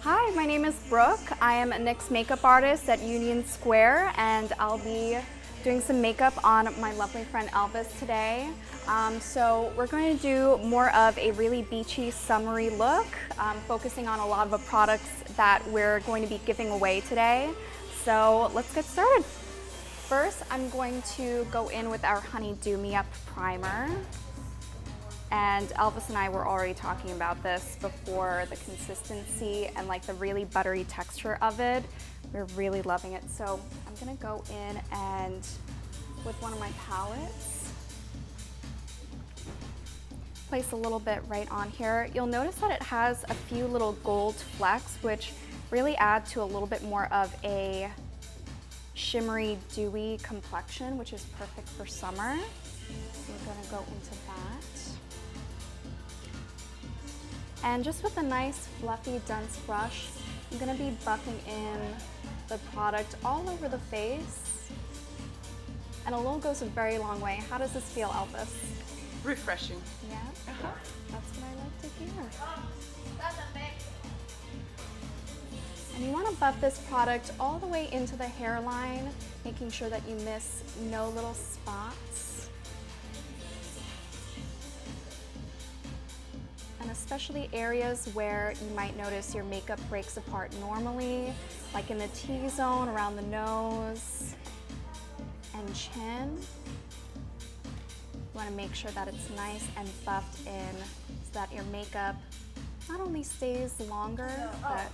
Hi, my name is Brooke. I am a NYX makeup artist at Union Square, and I'll be doing some makeup on my lovely friend Elvis today. So we're going to do more of a really beachy, summery look, focusing on a lot of the products that we're going to be giving away today. So let's get started. First, I'm going to go in with our Honey Do Me Up primer. And Elvis and I were already talking about this before, the consistency and like the really buttery texture of it. We're really loving it. So I'm gonna go in and with one of my palettes, place a little bit right on here. You'll notice that it has a few little gold flecks, which really add to a little bit more of a shimmery, dewy complexion, which is perfect for summer. So we're gonna go into that. And just with a nice fluffy dense brush, I'm gonna be buffing in the product all over the face. And a little goes a very long way. How does this feel, Elvis? Refreshing. Yeah? That's what I like to hear. And you wanna buff this product all the way into the hairline, making sure that you miss no little spots. And especially areas where you might notice your makeup breaks apart normally, like in the T-zone, around the nose and chin. You want to make sure that it's nice and buffed in so that your makeup not only stays longer, but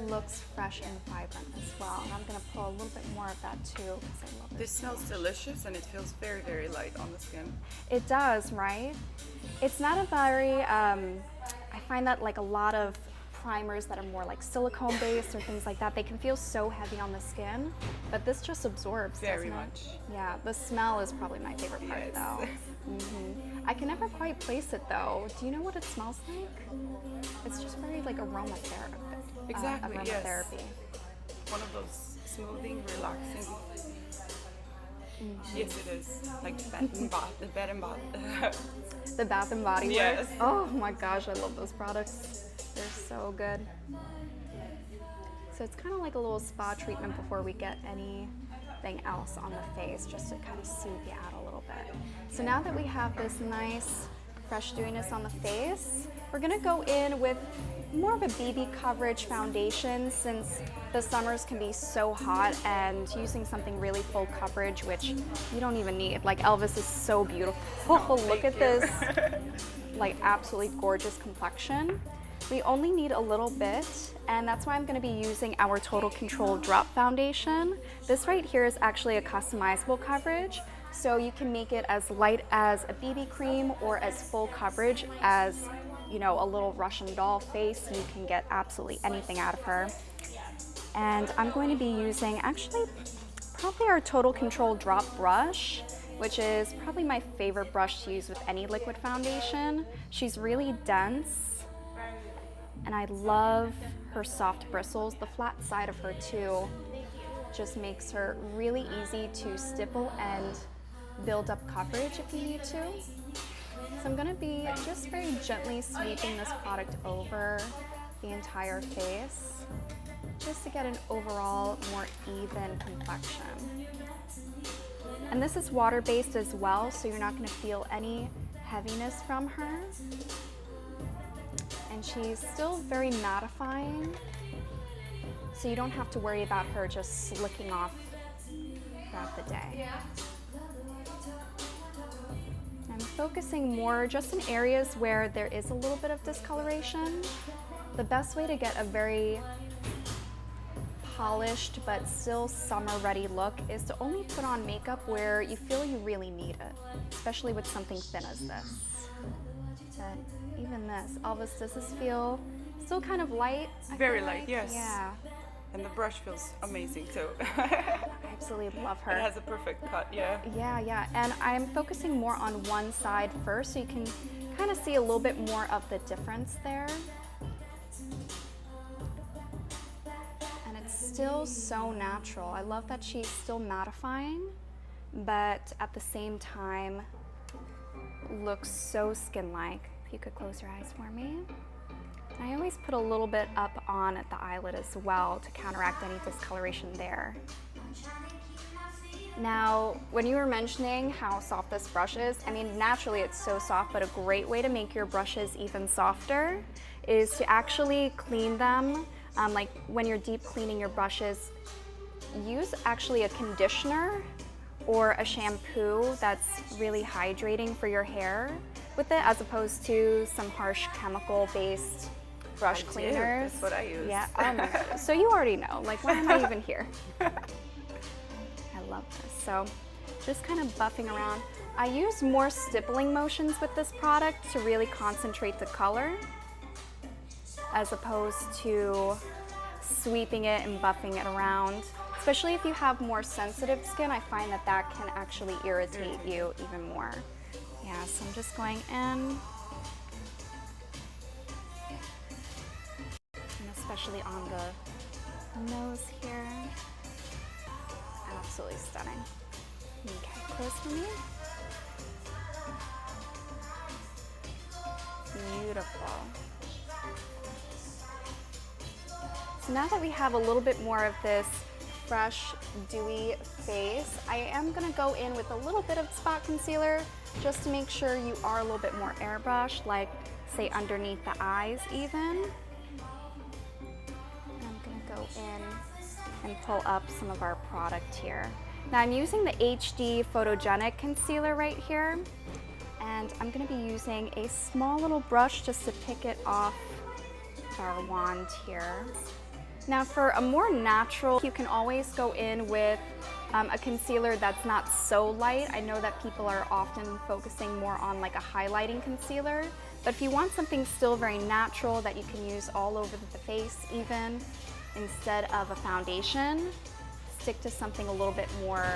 looks fresh and vibrant as well. And I'm going to pull a little bit more of that too, because I love it. This smells delicious and it feels very, very light on the skin. It does, right? It's not a very, I find that like a lot of primers that are more like silicone based or things like that, they can feel so heavy on the skin, but this just absorbs, Very doesn't it? much. Yeah, the smell is probably my favorite part though. I can never quite place it though. Do you know what it smells like? It's just very like aromatherapy. Exactly, yes. Aromatherapy. One of those smoothing, relaxing. Yes, it is. Like the Bed and Body. The Bath and Body Works. Yes. Oh my gosh, I love those products. They're so good. So it's kind of like a little spa treatment before we get anything else on the face, just to kind of soothe you out a little bit. So now that we have this nice fresh dewiness on the face, we're gonna go in with more of a BB coverage foundation, since the summers can be so hot, and using something really full coverage, which you don't even need. Like Elvis is so beautiful. Look at this, like absolutely gorgeous complexion. We only need a little bit, and that's why I'm gonna be using our Total Control Drop Foundation. This right here is actually a customizable coverage, so you can make it as light as a BB cream or as full coverage as, you know, a little Russian doll face. You can get absolutely anything out of her. And I'm going to be using actually probably our Total Control Drop brush, which is probably my favorite brush to use with any liquid foundation. She's really dense, and I love her soft bristles. The flat side of her too just makes her really easy to stipple and build up coverage if you need to. So I'm going to be just very gently sweeping this product over the entire face, just to get an overall more even complexion. And this is water-based as well, so you're not going to feel any heaviness from her. And she's still very mattifying, so you don't have to worry about her just slicking off throughout the day. I'm focusing more just in areas where there is a little bit of discoloration. The best way to get a very polished but still summer-ready look is to only put on makeup where you feel you really need it, especially with something thin as this. But even this, Elvis, does this feel still kind of light? Very light, yes. Yeah. And the brush feels amazing too. I absolutely love her. It has a perfect cut, yeah. Yeah. And I'm focusing more on one side first, so you can kind of see a little bit more of the difference there. And it's still so natural. I love that she's still mattifying, but at the same time looks so skin-like. If you could close your eyes for me. I always put a little bit up on the eyelid as well to counteract any discoloration there. Now, when you were mentioning how soft this brush is, I mean, naturally it's so soft, but a great way to make your brushes even softer is to actually clean them. Like when you're deep cleaning your brushes, use actually a conditioner or a shampoo that's really hydrating for your hair with it, as opposed to some harsh chemical-based brush cleaners. That's what I use. Yeah. Oh my God. So you already know. Like, why am I even here? I love this. So just kind of buffing around. I use more stippling motions with this product to really concentrate the color, as opposed to sweeping it and buffing it around. Especially if you have more sensitive skin, I find that that can actually irritate you even more. Yeah, so I'm just going in. And especially on the nose here. Absolutely stunning. Okay, close for me. Beautiful. So now that we have a little bit more of this fresh, dewy face, I am gonna go in with a little bit of spot concealer just to make sure you are a little bit more airbrushed, like say underneath the eyes even. And I'm gonna go in and pull up some of our product here. Now I'm using the HD Photogenic Concealer right here, and I'm gonna be using a small little brush just to pick it off our wand here. Now for a more natural, you can always go in with a concealer that's not so light. I know that people are often focusing more on like a highlighting concealer, but if you want something still very natural that you can use all over the face even, instead of a foundation, stick to something a little bit more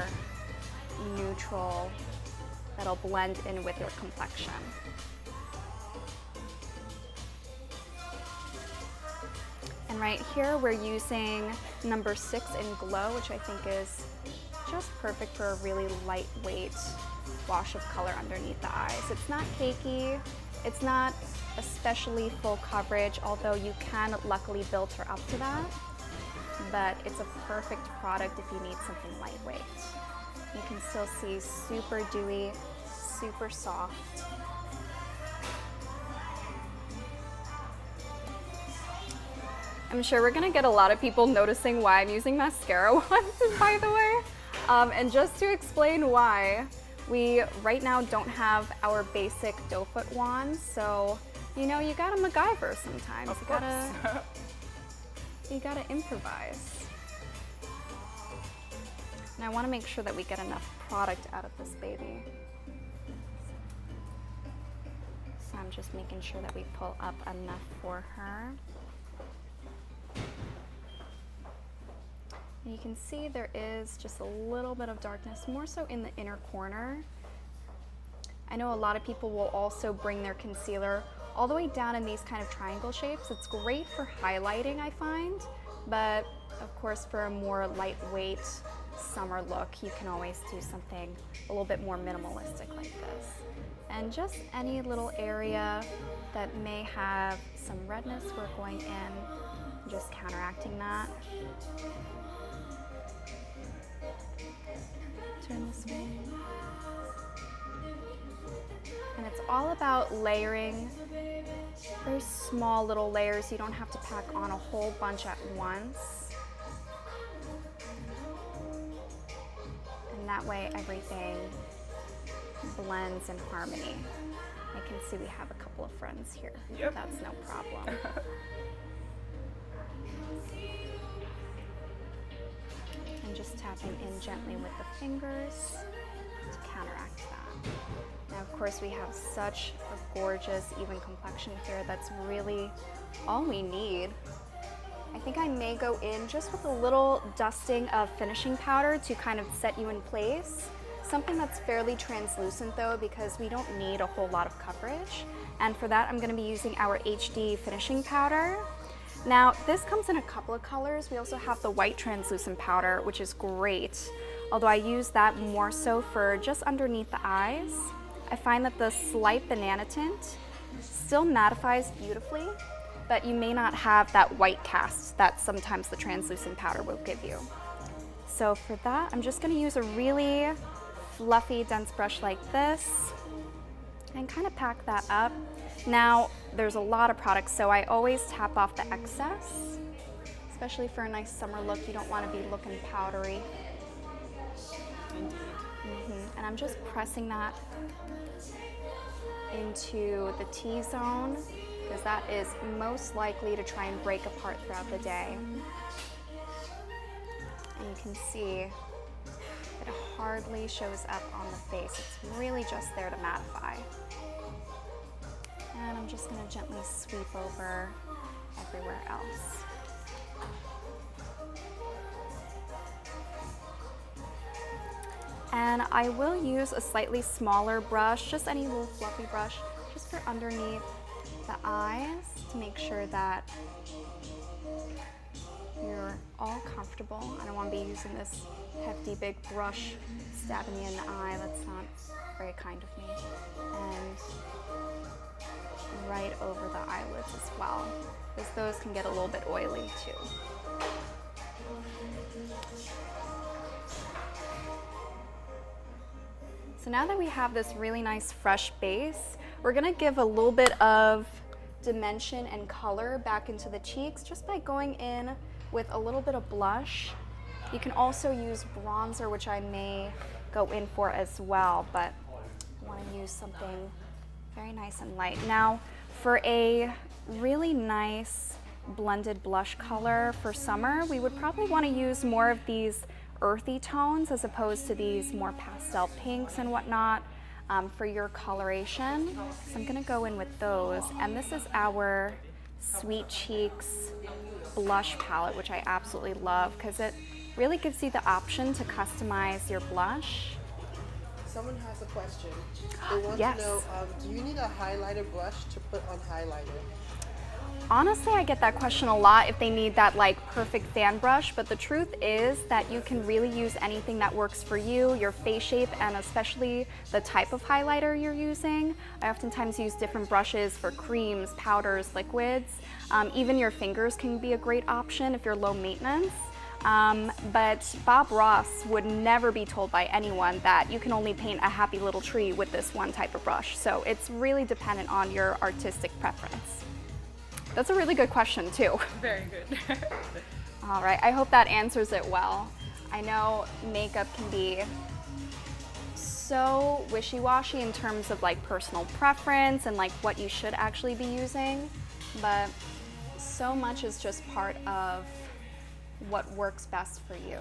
neutral that'll blend in with your complexion. And right here we're using number 6 in Glow, which I think is just perfect for a really lightweight wash of color underneath the eyes. It's not cakey, it's not especially full coverage, although you can luckily filter up to that, but it's a perfect product if you need something lightweight. You can still see super dewy, super soft. I'm sure we're gonna get a lot of people noticing why I'm using mascara wands, by the way. And just to explain why, we right now don't have our basic doe foot wands, so you know, you gotta MacGyver sometimes. Of course. You gotta improvise. And I wanna make sure that we get enough product out of this baby. So I'm just making sure that we pull up enough for her. And you can see there is just a little bit of darkness, more so in the inner corner. I know a lot of people will also bring their concealer all the way down in these kind of triangle shapes. It's great for highlighting, I find, but of course for a more lightweight summer look, you can always do something a little bit more minimalistic like this. And just any little area that may have some redness, we're going in, just counteracting that. Turn this way. And it's all about layering very small little layers. You don't have to pack on a whole bunch at once. And that way everything blends in harmony. I can see we have a couple of friends here. Yep. That's no problem. And just tapping in gently with the fingers to counteract that. Now, of course, we have such a gorgeous, even complexion here. That's really all we need. I think I may go in just with a little dusting of finishing powder to kind of set you in place. Something that's fairly translucent though, because we don't need a whole lot of coverage. And for that, I'm gonna be using our HD finishing powder. Now, this comes in a couple of colors. We also have the white translucent powder, which is great. Although I use that more so for just underneath the eyes. I find that the slight banana tint still mattifies beautifully, but you may not have that white cast that sometimes the translucent powder will give you. So for that, I'm just gonna use a really fluffy, dense brush like this and kind of pack that up. Now, there's a lot of products, so I always tap off the excess, especially for a nice summer look. You don't wanna be looking powdery. Indeed. And I'm just pressing that into the T-zone, because that is most likely to try and break apart throughout the day. And you can see it hardly shows up on the face. It's really just there to mattify. And I'm just gonna gently sweep over everywhere else. And I will use a slightly smaller brush, just any little fluffy brush, just for underneath the eyes to make sure that you're all comfortable. I don't want to be using this hefty big brush stabbing you in the eye. That's not very kind of me. And right over the eyelids as well, because those can get a little bit oily too. So now that we have this really nice fresh base, we're gonna give a little bit of dimension and color back into the cheeks just by going in with a little bit of blush. You can also use bronzer, which I may go in for as well, but I wanna use something very nice and light. Now, for a really nice blended blush color for summer, we would probably wanna use more of these earthy tones as opposed to these more pastel pinks and whatnot for your coloration. So I'm gonna go in with those. And this is our Sweet Cheeks blush palette, which I absolutely love because it really gives you the option to customize your blush. Someone has a question. They want Yes. to know, do you need a highlighter brush to put on highlighter? Honestly, I get that question a lot if they need that like perfect fan brush, but the truth is that you can really use anything that works for you, your face shape, and especially the type of highlighter you're using. I oftentimes use different brushes for creams, powders, liquids. Even your fingers can be a great option if you're low maintenance. But Bob Ross would never be told by anyone that you can only paint a happy little tree with this one type of brush. So it's really dependent on your artistic preference. That's a really good question too. Very good. All right, I hope that answers it well. I know makeup can be so wishy-washy in terms of like personal preference and like what you should actually be using, but so much is just part of what works best for you.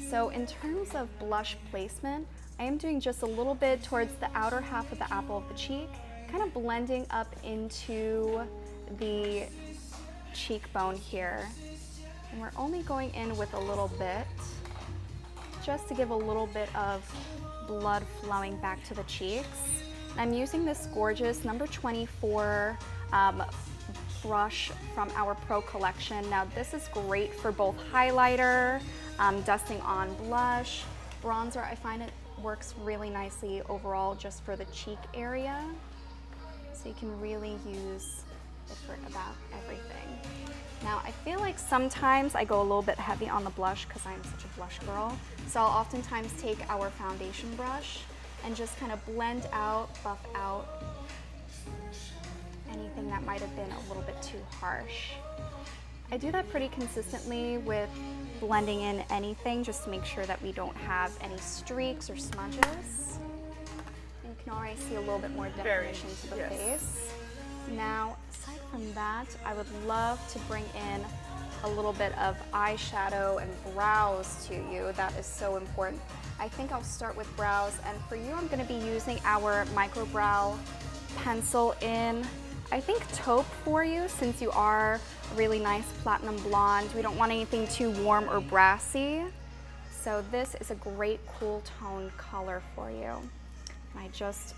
So in terms of blush placement, I am doing just a little bit towards the outer half of the apple of the cheek, kind of blending up into the cheekbone here. And we're only going in with a little bit, just to give a little bit of blood flowing back to the cheeks. And I'm using this gorgeous number 24 brush from our Pro collection. Now this is great for both highlighter, dusting on blush, bronzer. I find it works really nicely overall just for the cheek area. So you can really use it for about everything. Now I feel like sometimes I go a little bit heavy on the blush because I'm such a blush girl. So I'll oftentimes take our foundation brush and just kind of blend out, buff out anything that might have been a little bit too harsh. I do that pretty consistently with blending in anything just to make sure that we don't have any streaks or smudges. And you can already see a little bit more definition to the face. Now, aside from that, I would love to bring in a little bit of eyeshadow and brows to you. That is so important. I think I'll start with brows, and for you, I'm gonna be using our micro brow pencil in, I think, taupe for you, since you are a really nice platinum blonde. We don't want anything too warm or brassy. So this is a great cool tone color for you. And I just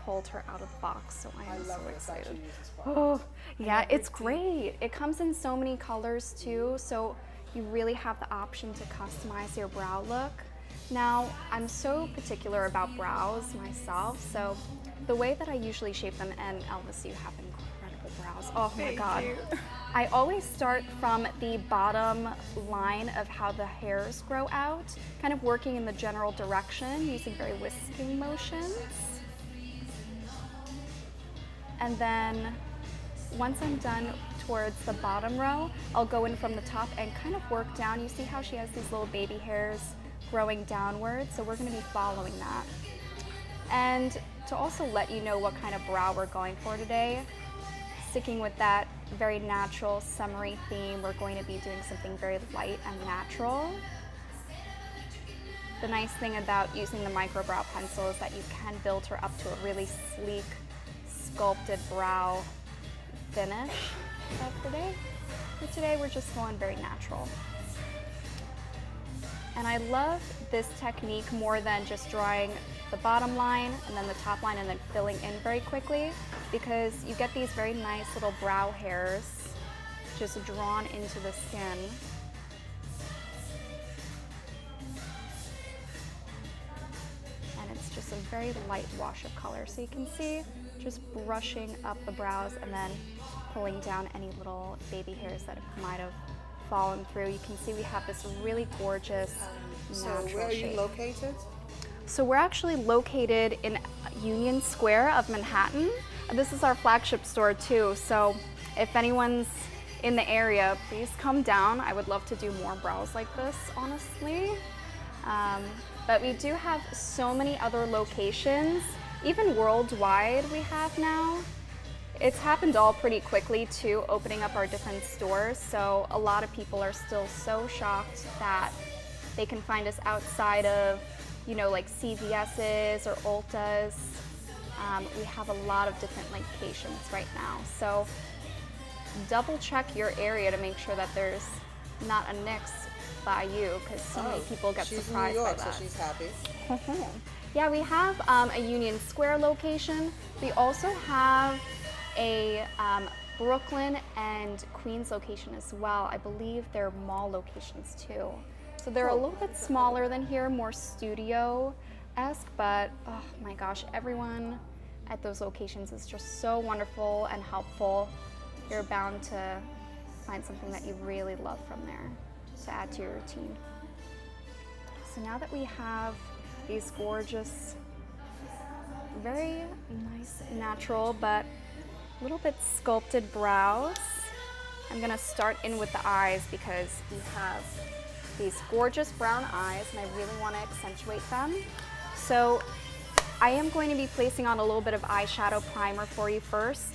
pulled her out of the box, so I am so excited. Oh, yeah, it's great. It comes in so many colors too, so you really have the option to customize your brow look. Now, I'm so particular about brows myself, so the way that I usually shape them, and Elvis, you have incredible brows brows. Oh my Thank God. you. I always start from the bottom line of how the hairs grow out, kind of working in the general direction using very whisking motions. And then once I'm done towards the bottom row, I'll go in from the top and kind of work down. You see how she has these little baby hairs growing downwards, so we're gonna be following that. And to also let you know what kind of brow we're going for today, sticking with that very natural summery theme, we're going to be doing something very light and natural. The nice thing about using the micro brow pencil is that you can build her up to a really sleek, sculpted brow finish. For today, we're just going very natural. And I love this technique more than just drawing the bottom line and then the top line and then filling in very quickly, because you get these very nice little brow hairs just drawn into the skin. And it's just a very light wash of color. So you can see just brushing up the brows and then pulling down any little baby hairs that might have fallen through. You can see we have this really gorgeous natural So where are you shape. located? So we're actually located in Union Square of Manhattan. This is our flagship store too, so if anyone's in the area, please come down. I would love to do more brows like this, honestly. But we do have so many other locations, even worldwide we have now. It's happened all pretty quickly too, opening up our different stores, so a lot of people are still so shocked that they can find us outside of, you know, like CVS's or Ulta's. We have a lot of different locations right now, so double check your area to make sure that there's not a NYX by you, because so many people get she's surprised in New York, by that. so she's happy. Yeah, we have a Union Square location. We also have a Brooklyn and Queens location as well. I believe they're mall locations too. So they're a little bit smaller than here, more studio-esque, but oh my gosh, everyone at those locations is just so wonderful and helpful. You're bound to find something that you really love from there to add to your routine. So now that we have these gorgeous, very nice, natural, but a little bit sculpted brows, I'm gonna start in with the eyes because we have these gorgeous brown eyes and I really wanna accentuate them. So I am going to be placing on a little bit of eyeshadow primer for you first.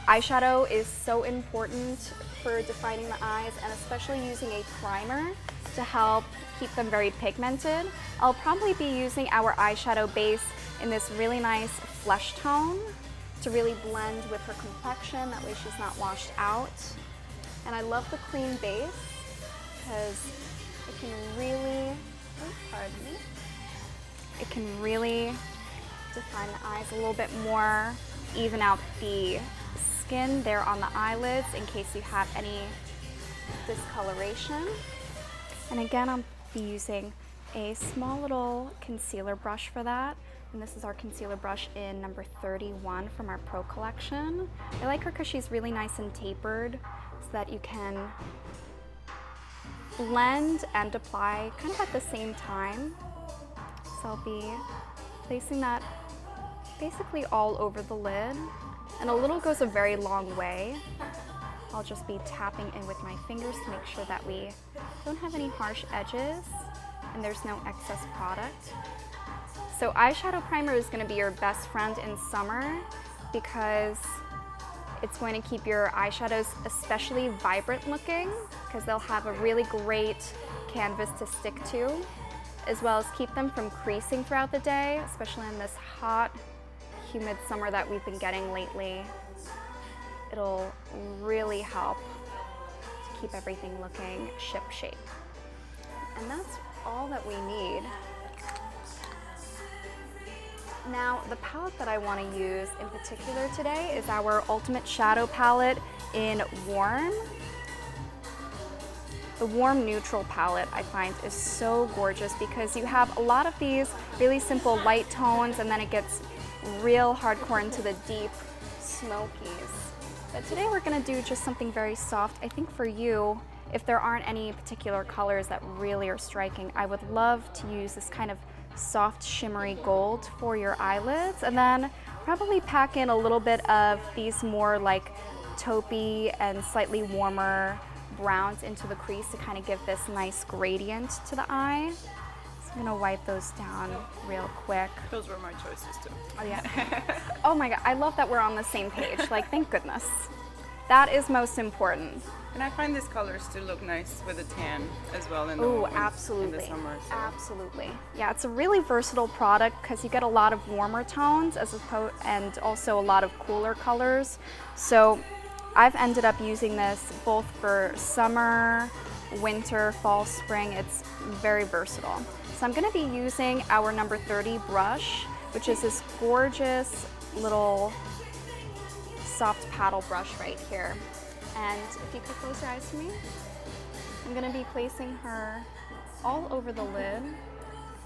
Eyeshadow is so important for defining the eyes, and especially using a primer to help keep them very pigmented. I'll probably be using our eyeshadow base in this really nice flesh tone to really blend with her complexion, that way she's not washed out. And I love the clean base because it can really, it can really define the eyes a little bit more, even out the skin there on the eyelids in case you have any discoloration. And again, I'll be using a small little concealer brush for that. And this is our concealer brush in number 31 from our Pro collection. I like her because she's really nice and tapered so that you can blend and apply kind of at the same time. So I'll be placing that basically all over the lid. And a little goes a very long way. I'll just be tapping in with my fingers to make sure that we don't have any harsh edges and there's no excess product. So eyeshadow primer is going to be your best friend in summer because it's going to keep your eyeshadows especially vibrant looking, because they'll have a really great canvas to stick to, as well as keep them from creasing throughout the day, especially in this hot, humid summer that we've been getting lately. It'll really help to keep everything looking ship-shape. And that's all that we need. Now, the palette that I want to use in particular today is our Ultimate Shadow Palette in Warm. The Warm Neutral palette I find is so gorgeous because you have a lot of these really simple light tones and then it gets real hardcore into the deep smokies. But today we're gonna do just something very soft. I think for you, if there aren't any particular colors that really are striking, I would love to use this kind of soft shimmery gold for your eyelids, and then probably pack in a little bit of these more like taupey and slightly warmer browns into the crease to kind of give this nice gradient to the eye. So I'm gonna wipe those down real quick. Those were my choices too. Oh yeah. Oh my god, I love that we're on the same page. Like, thank goodness. That is most important. And I find these colors to look nice with a tan as well in the, Oh, in absolutely. the summer. So. Absolutely. Yeah, it's a really versatile product because you get a lot of warmer tones and also a lot of cooler colors. So I've ended up using this both for summer, winter, fall, spring. It's very versatile. So I'm going to be using our number 30 brush, which is this gorgeous little soft paddle brush right here. And if you could close your eyes to me, I'm going to be placing her all over the lid.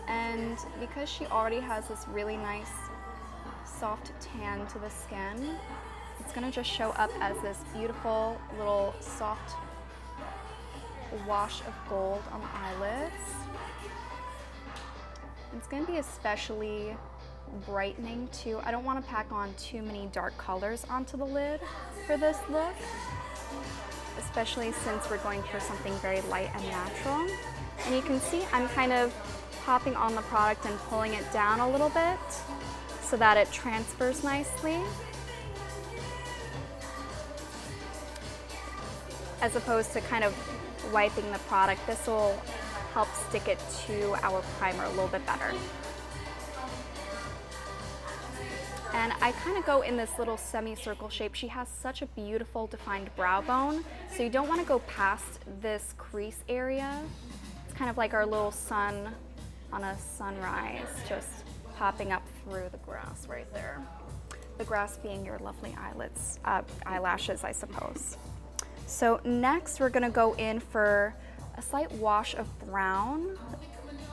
And because she already has this really nice soft tan to the skin, it's going to just show up as this beautiful little soft wash of gold on the eyelids. It's going to be especially brightening too. I don't want to pack on too many dark colors onto the lid for this look, especially since we're going for something very light and natural. And you can see I'm kind of popping on the product and pulling it down a little bit so that it transfers nicely, as opposed to kind of wiping the product. This will help stick it to our primer a little bit better. And I kind of go in this little semicircle shape. She has such a beautiful defined brow bone, so you don't want to go past this crease area. It's kind of like our little sun on a sunrise, just popping up through the grass right there. The grass being your lovely eyelids, eyelashes, I suppose. So next we're gonna go in for a slight wash of brown,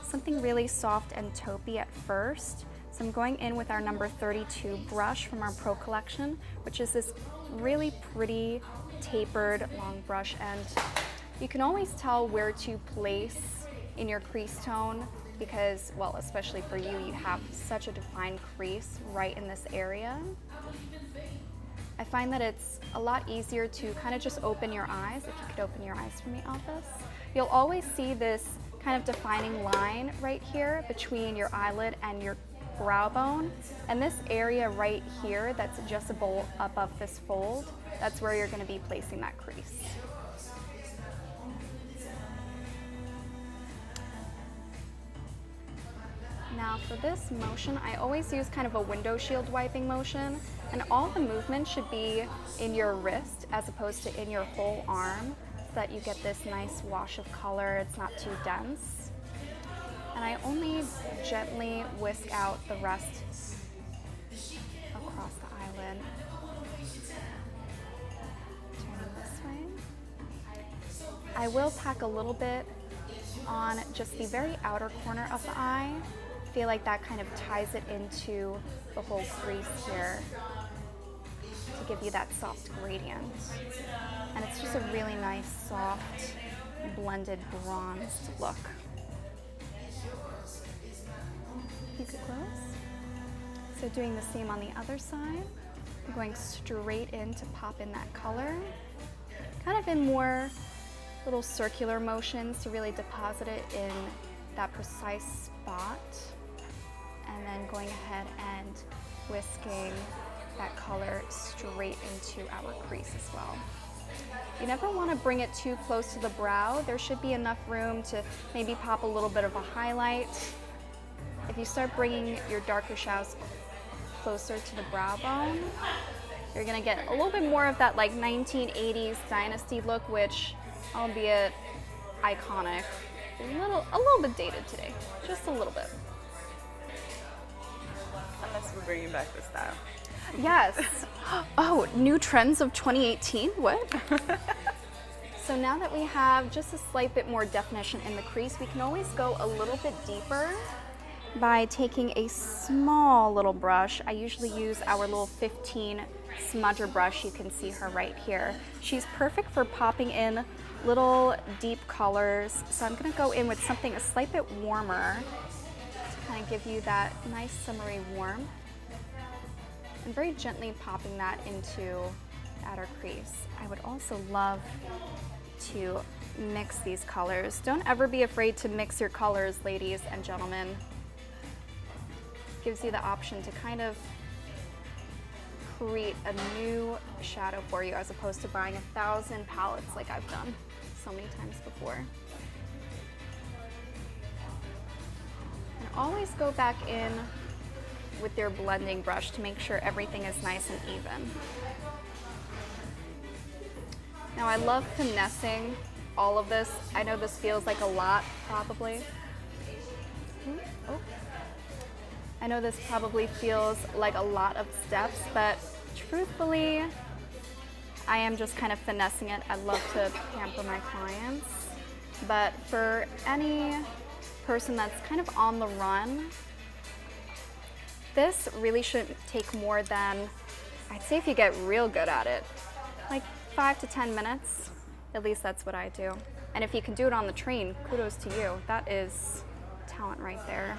something really soft and taupey at first. So I'm going in with our number 32 brush from our Pro collection, which is this really pretty tapered long brush. And you can always tell where to place in your crease tone because, well, especially for you, you have such a defined crease right in this area. I find that it's a lot easier to kind of just open your eyes. If you could open your eyes for me, Office. You'll always see this kind of defining line right here between your eyelid and your brow bone. And this area right here that's just above this fold, that's where you're going to be placing that crease. Now for this motion, I always use kind of a window shield wiping motion, and all the movement should be in your wrist as opposed to in your whole arm, so that you get this nice wash of color. It's not too dense. And I only gently whisk out the rest across the eyelid. Turning this way. I will pack a little bit on just the very outer corner of the eye. I feel like that kind of ties it into the whole crease here to give you that soft gradient. And it's just a really nice, soft, blended bronzed look. You could close. So doing the same on the other side. I'm going straight in to pop in that color, kind of in more little circular motions to really deposit it in that precise spot, and then going ahead and whisking that color straight into our crease as well. You never want to bring it too close to the brow. There should be enough room to maybe pop a little bit of a highlight. If you start bringing your darker shadows closer to the brow bone, you're gonna get a little bit more of that like 1980s dynasty look, which, albeit iconic, a little bit dated today, just a little bit. Unless we're bringing back the style. Yes. Oh, new trends of 2018, what? So now that we have just a slight bit more definition in the crease, we can always go a little bit deeper by taking a small little brush. I usually use our little 15 smudger brush. You can see her right here. She's perfect for popping in little deep colors. So I'm gonna go in with something a slight bit warmer to kind of give you that nice summery warmth. And very gently popping that into the outer crease. I would also love to mix these colors. Don't ever be afraid to mix your colors, ladies and gentlemen. Gives you the option to kind of create a new shadow for you as opposed to buying 1,000 palettes like I've done so many times before. And always go back in with your blending brush to make sure everything is nice and even. Now I love finessing all of this. I know this feels like a lot, probably. Oh. I know this probably feels like a lot of steps, but truthfully, I am just kind of finessing it. I love to pamper my clients, but for any person that's kind of on the run, this really shouldn't take more than, I'd say if you get real good at it, like 5 to 10 minutes. At least that's what I do. And if you can do it on the train, kudos to you. That is talent right there.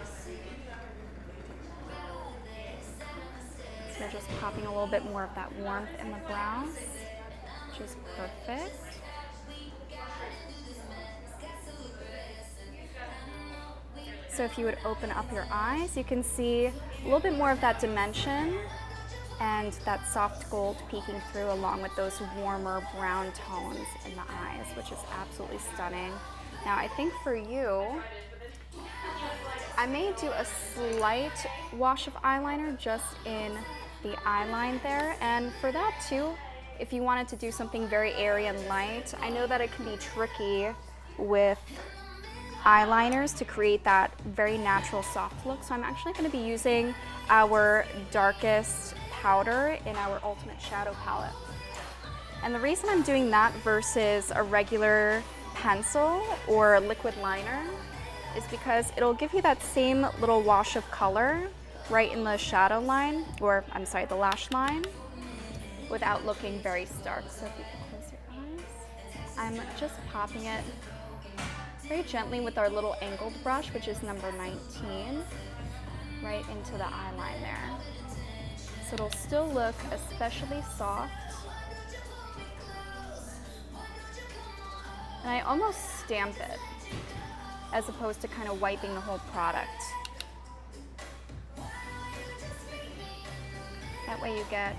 So we're just popping a little bit more of that warmth in the brows, which is perfect. So if you would open up your eyes, you can see a little bit more of that dimension and that soft gold peeking through along with those warmer brown tones in the eyes, which is absolutely stunning. Now I think for you, I may do a slight wash of eyeliner just in the eye line there. And for that too, if you wanted to do something very airy and light, I know that it can be tricky with eyeliners to create that very natural soft look. So I'm actually going to be using our darkest powder in our Ultimate Shadow palette. And the reason I'm doing that versus a regular pencil or liquid liner is because it'll give you that same little wash of color right in the shadow line, or I'm sorry, the lash line, without looking very stark. So if you can close your eyes, I'm just popping it very gently with our little angled brush, which is number 19, right into the eye line there. So it'll still look especially soft. And I almost stamp it as opposed to kind of wiping the whole product. That way you get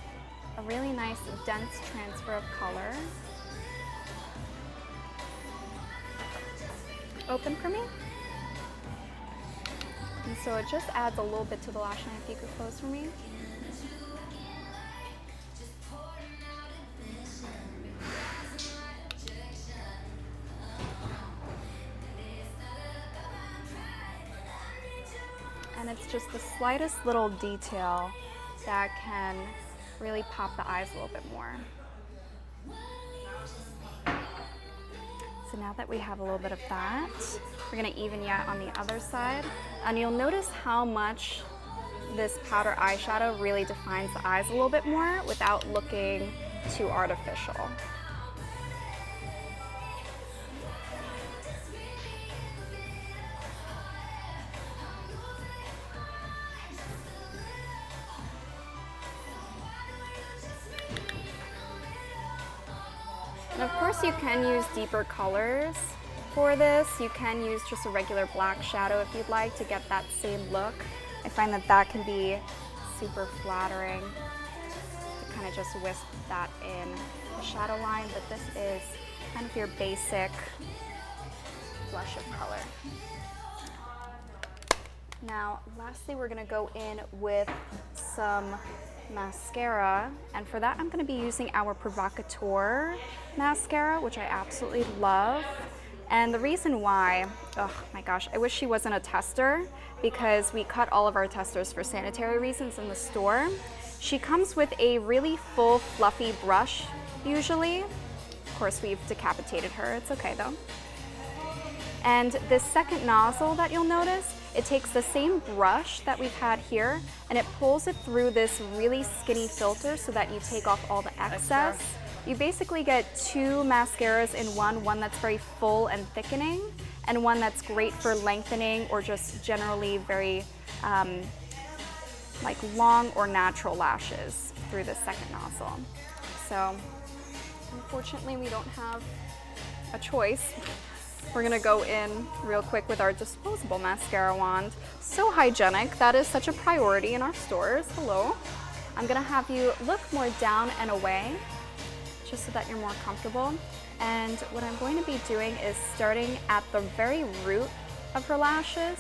a really nice dense transfer of color. Open for me. And so it just adds a little bit to the lash line. If you could close for me. And it's just the slightest little detail that can really pop the eyes a little bit more. So now that we have a little bit of that, we're gonna even you out on the other side. And you'll notice how much this powder eyeshadow really defines the eyes a little bit more without looking too artificial. And of course you can use deeper colors for this. You can use just a regular black shadow if you'd like to get that same look. I find that that can be super flattering to kind of just wisp that in the shadow line, but this is kind of your basic flush of color. Now, lastly, we're gonna go in with some mascara, and for that I'm going to be using our Provocateur mascara, which I absolutely love. And the reason why, oh my gosh, I wish she wasn't a tester, because we cut all of our testers for sanitary reasons in the store. She comes with a really full fluffy brush usually. Of course, we've decapitated her, it's okay though. And this second nozzle that you'll notice, it takes the same brush that we've had here and it pulls it through this really skinny filter so that you take off all the excess. You basically get two mascaras in one that's very full and thickening, and one that's great for lengthening or just generally very like long or natural lashes through the second nozzle. So unfortunately we don't have a choice. We're gonna go in real quick with our disposable mascara wand. So hygienic, that is such a priority in our stores. Hello. I'm gonna have you look more down and away, just so that you're more comfortable. And what I'm going to be doing is starting at the very root of her lashes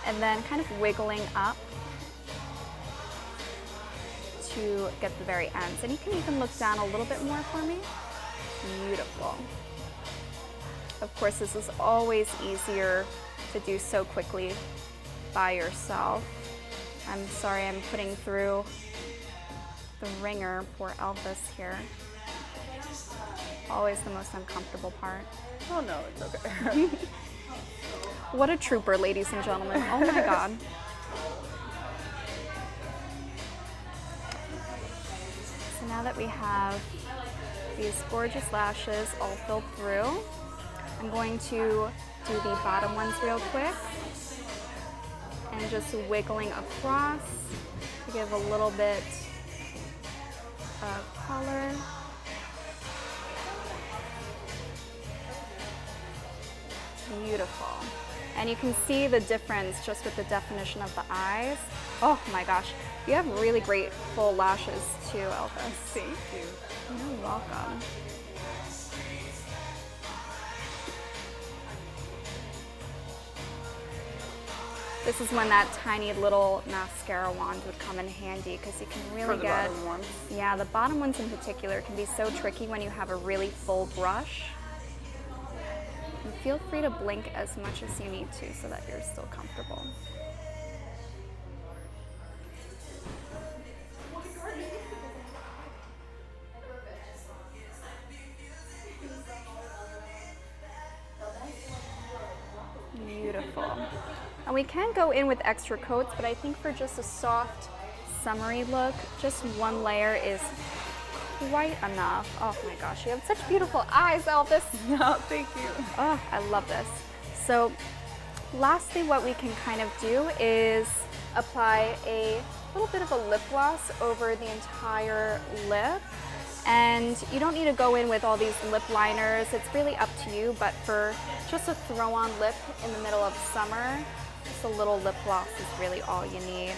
and then kind of wiggling up to get the very ends. And you can even look down a little bit more for me. Beautiful. Of course, this is always easier to do so quickly by yourself. I'm sorry I'm putting through the ringer, poor Elvis here. Always the most uncomfortable part. Oh no, it's okay. What a trooper, ladies and gentlemen. Oh my God. So now that we have these gorgeous lashes all filled through, I'm going to do the bottom ones real quick and just wiggling across to give a little bit of color. Beautiful. And you can see the difference just with the definition of the eyes. Oh my gosh, you have really great full lashes too, Elvis. Thank you. You're welcome. This is when that tiny little mascara wand would come in handy because you can really get, bottom ones. Yeah, the bottom ones in particular can be so tricky when you have a really full brush. And feel free to blink as much as you need to so that you're still comfortable. Beautiful. And we can go in with extra coats, but I think for just a soft, summery look, just one layer is quite enough. Oh my gosh, you have such beautiful eyes, Elvis. No, thank you. Oh, I love this. So lastly, what we can kind of do is apply a little bit of a lip gloss over the entire lip. And you don't need to go in with all these lip liners. It's really up to you, but for just a throw-on lip in the middle of summer, just a little lip gloss is really all you need.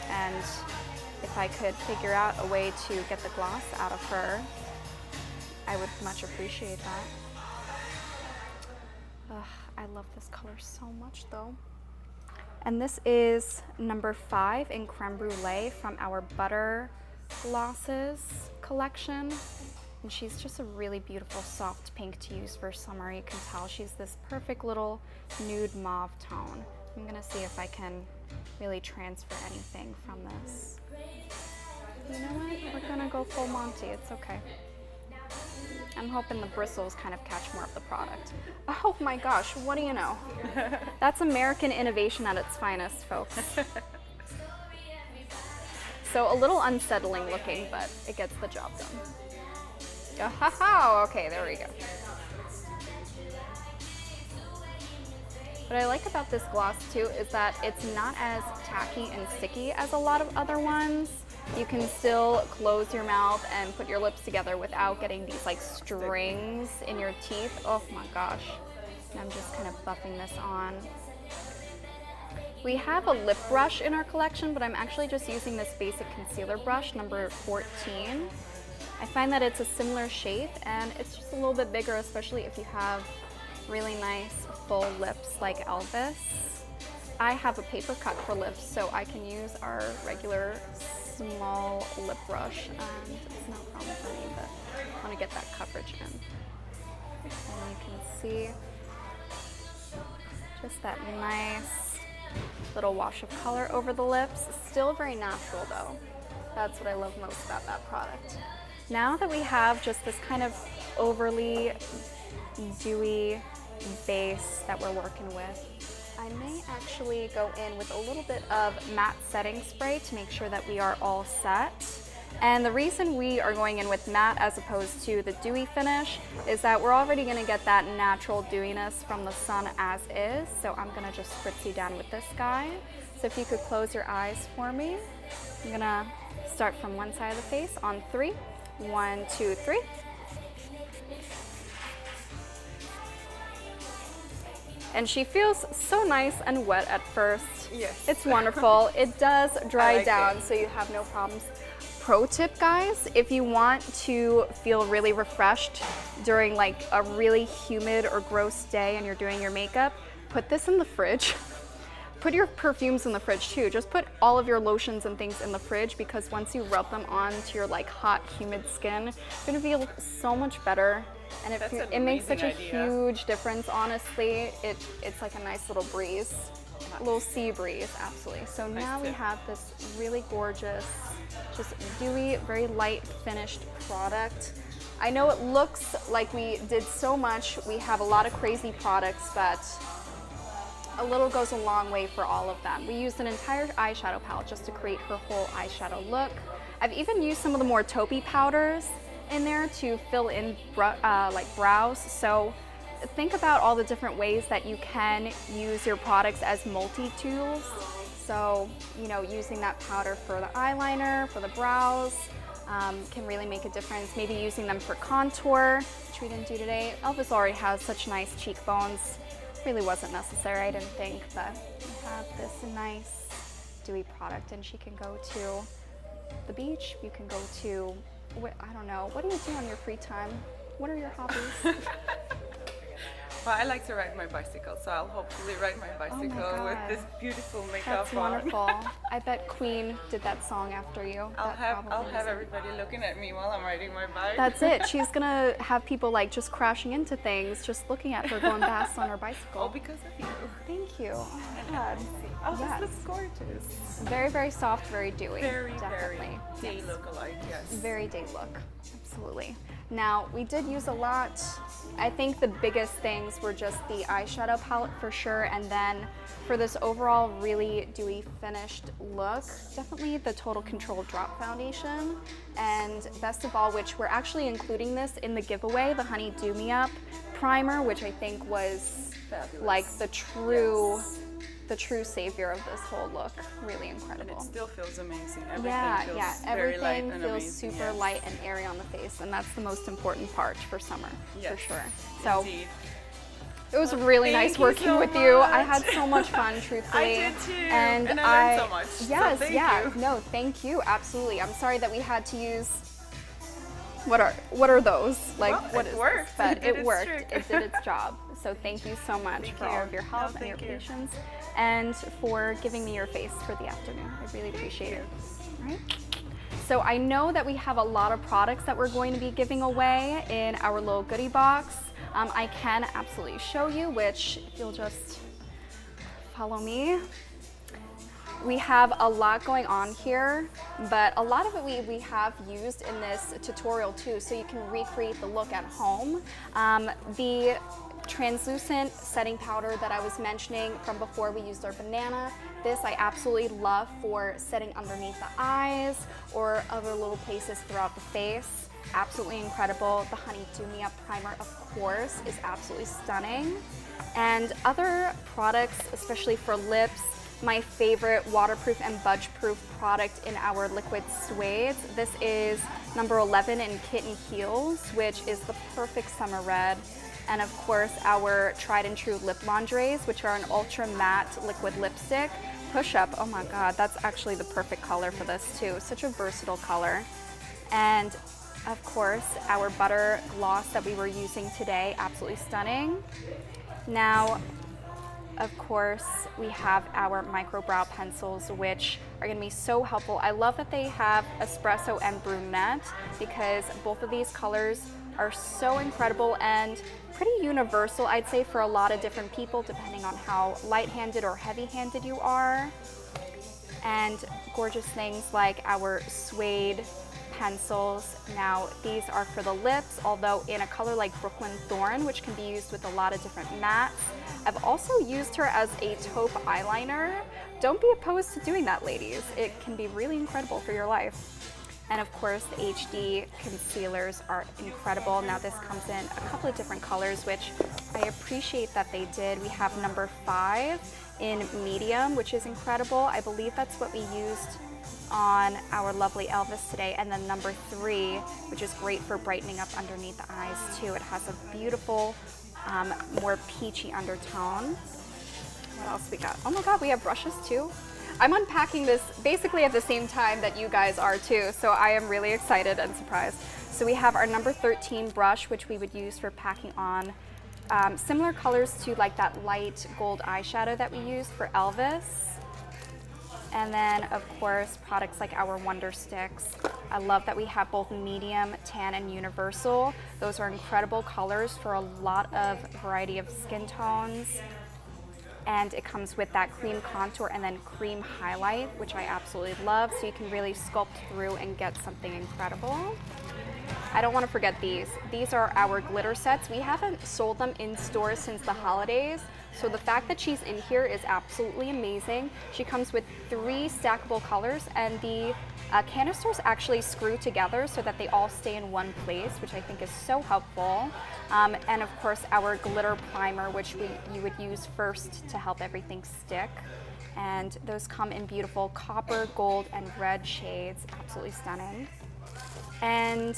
And if I could figure out a way to get the gloss out of her, I would much appreciate that. Ugh, I love this color so much though. And this is number 5 in Creme Brulee from our Butter Glosses collection. And she's just a really beautiful soft pink to use for summer. You can tell she's this perfect little nude mauve tone. I'm gonna see if I can really transfer anything from this. You know what? We're gonna go full Monty. It's okay. I'm hoping the bristles kind of catch more of the product. Oh my gosh, what do you know? That's American innovation at its finest, folks. So a little unsettling looking, but it gets the job done. Oh, okay, there we go. What I like about this gloss too is that it's not as tacky and sticky as a lot of other ones. You can still close your mouth and put your lips together without getting these like strings in your teeth. Oh my gosh. And I'm just kind of buffing this on. We have a lip brush in our collection, but I'm actually just using this basic concealer brush, number 14. I find that it's a similar shape and it's just a little bit bigger, especially if you have really nice full lips like Elvis. I have a paper cut for lips, so I can use our regular small lip brush and it's no problem for me, but I want to get that coverage in. And you can see just that nice little wash of color over the lips. Still very natural though. That's what I love most about that product. Now that we have just this kind of overly dewy base that we're working with, I may actually go in with a little bit of matte setting spray to make sure that we are all set. And the reason we are going in with matte as opposed to the dewy finish is that we're already going to get that natural dewiness from the sun as is. So I'm going to just spritz you down with this guy. So if you could close your eyes for me. I'm going to start from one side of the face on 3. 1, 2, 3. And she feels so nice and wet at first. Yes. It's wonderful. It does dry like down, it. so you have no problems. Pro tip, guys, if you want to feel really refreshed during like a really humid or gross day and you're doing your makeup, put this in the fridge. Put your perfumes in the fridge too. Just put all of your lotions and things in the fridge, because once you rub them onto your like hot, humid skin, you're gonna feel so much better. And it makes such a huge difference, honestly. It's like a nice little breeze, a little sea breeze, absolutely. So now we have this really gorgeous, just dewy, very light finished product. I know it looks like we did so much. We have a lot of crazy products, but a little goes a long way for all of them. We used an entire eyeshadow palette just to create her whole eyeshadow look. I've even used some of the more taupey powders in there to fill in like brows. So think about all the different ways that you can use your products as multi-tools. So, you know, using that powder for the eyeliner, for the brows, can really make a difference. Maybe using them for contour, which we didn't do today. Elvis already has such nice cheekbones. Really wasn't necessary, I didn't think, but we have this nice dewy product, and she can go to the beach. You can go to, I don't know, what do you do on your free time? What are your hobbies? Well, I like to ride my bicycle, so I'll hopefully ride my bicycle with this beautiful makeup That's on. wonderful. I bet Queen did that song after you. I'll have everybody looking at me while I'm riding my bike. That's it. She's gonna have people like just crashing into things, just looking at her going fast on her bicycle. All because of you. Thank you. Oh my God. Oh, Yes. this looks gorgeous. Very, very soft, very dewy. Very, definitely. very day look-alike, yes. Very day look, absolutely. Now, we did use a lot. I think the biggest things were just the eyeshadow palette for sure, and then for this overall really dewy finished look, definitely the Total Control Drop Foundation. And best of all, which we're actually including this in the giveaway, the Honey Do Me Up primer, which I think was Fabulous. like the true savior of this whole look. Really And incredible. it still feels amazing. Everything feels very everything light and feels amazing. super light and airy on the face, and that's the most important part for summer, for Yes, sure. So indeed. it was really Thank nice you working so with you. I much. had so much fun, truthfully. I did too, And I learned so much. Yes, so thank you. No, thank you, absolutely. I'm sorry that we had to use. What are those? Like, Well, what it is worked. this? But It did it its worked. trick. It did its job. So thank you so much Thank for you. all of your help No, and your thank you. patience, and for giving me your face for the afternoon. I really appreciate it. All right. So I know that we have a lot of products that we're going to be giving away in our little goodie box. I can absolutely show you, which if you'll just follow me. We have a lot going on here, but a lot of it we have used in this tutorial too, so you can recreate the look at home. The translucent setting powder that I was mentioning from before, we used our banana. This I absolutely love for setting underneath the eyes or other little places throughout the face. Absolutely incredible. The Honey Do Me Up primer, of course, is absolutely stunning. And other products, especially for lips, my favorite waterproof and budge-proof product in our liquid suede. This is number 11 in Kitten Heels, which is the perfect summer red. And of course, our tried and true lip lingeries, which are an ultra matte liquid lipstick. Push Up, oh my God, that's actually the perfect color for this too. Such a versatile color. And of course, our butter gloss that we were using today, absolutely stunning. Now, of course, we have our micro brow pencils, which are gonna be so helpful. I love that they have espresso and brunette, because both of these colors are so incredible and pretty universal, I'd say, for a lot of different people, depending on how light-handed or heavy-handed you are. And gorgeous things like our suede pencils. Now, these are for the lips, although in a color like Brooklyn Thorn, which can be used with a lot of different mattes. I've also used her as a taupe eyeliner. Don't be opposed to doing that, ladies. It can be really incredible for your life. And of course, the HD concealers are incredible. Now this comes in a couple of different colors, which I appreciate that they did. We have number 5 in medium, which is incredible. I believe that's what we used on our lovely Elvis today. And then number 3, which is great for brightening up underneath the eyes too. It has a beautiful, more peachy undertone. What else we got? Oh my God, we have brushes too. I'm unpacking this basically at the same time that you guys are too, so I am really excited and surprised. So we have our number 13 brush, which we would use for packing on similar colors to like that light gold eyeshadow that we used for Elvis. And then of course, products like our Wonder Sticks. I love that we have both medium, tan, and universal. Those are incredible colors for a lot of variety of skin tones. And it comes with that cream contour and then cream highlight, which I absolutely love. So you can really sculpt through and get something incredible. I don't want to forget these. These are our glitter sets. We haven't sold them in stores since the holidays. So the fact that she's in here is absolutely amazing. She comes with 3 stackable colors, and the canisters actually screw together so that they all stay in one place, which I think is so helpful. And of course, our glitter primer, which you would use first to help everything stick. And those come in beautiful copper, gold, and red shades. Absolutely stunning. And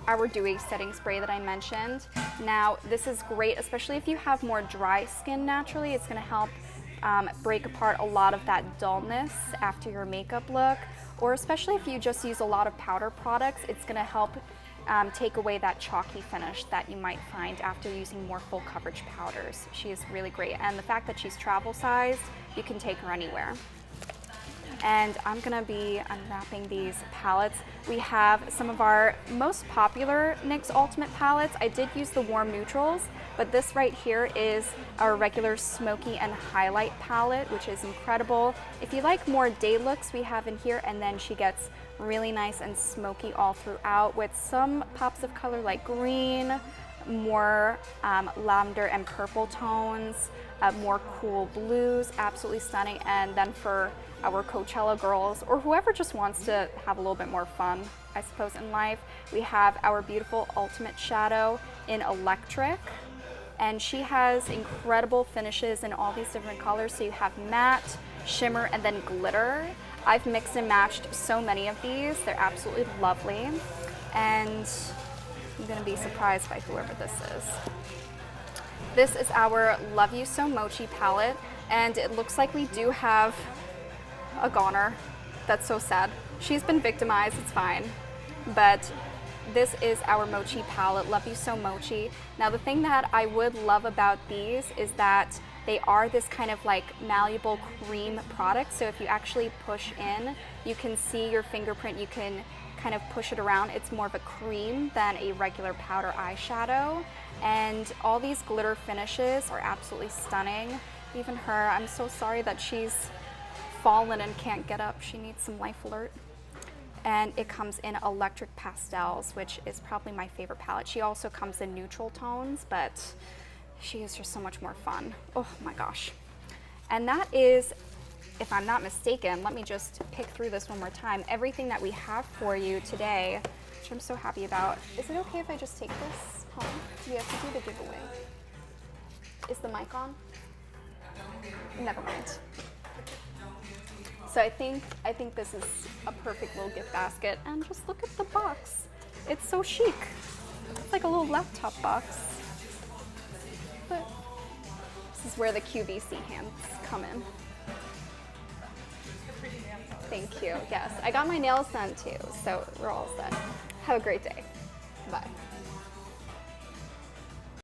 our dewy setting spray that I mentioned. Now, this is great, especially if you have more dry skin naturally. It's gonna help break apart a lot of that dullness after your makeup look, or especially if you just use a lot of powder products, it's gonna help take away that chalky finish that you might find after using more full coverage powders. She is really great, and the fact that she's travel sized, you can take her anywhere. And I'm gonna be unwrapping these palettes. We have some of our most popular NYX Ultimate palettes. I did use the warm neutrals, but this right here is our regular smoky and highlight palette, which is incredible. If you like more day looks, we have in here, and then she gets really nice and smoky all throughout with some pops of color like green, more lavender and purple tones, more cool blues, absolutely stunning. And then for our Coachella girls, or whoever just wants to have a little bit more fun, I suppose, in life, we have our beautiful Ultimate Shadow in Electric. And she has incredible finishes in all these different colors. So you have matte, shimmer, and then glitter. I've mixed and matched so many of these. They're absolutely lovely. And I'm gonna be surprised by whoever this is. This is our Love You So Mochi palette, and it looks like we do have a goner. That's so sad. She's been victimized, it's fine. But this is our Mochi palette, Love You So Mochi. Now the thing that I would love about these is that they are this kind of like malleable cream product. So if you actually push in, you can see your fingerprint, you can kind of push it around. It's more of a cream than a regular powder eyeshadow. And all these glitter finishes are absolutely stunning. Even her, I'm so sorry that she's fallen and can't get up. She needs some Life Alert. And it comes in Electric Pastels, which is probably my favorite palette. She also comes in neutral tones, but she is just so much more fun. Oh my gosh. And that is, if I'm not mistaken, let me just pick through this one more time, everything that we have for you today, which I'm so happy about. Is it okay if I just take this home? Do we have to do the giveaway? Is the mic on? Never mind. So I think this is a perfect little gift basket, and just look at the box. It's so chic. It's like a little laptop box. But this is where the QVC hands come in. Thank you. Yes, I got my nails done too, so we're all set. Have a great day. Bye.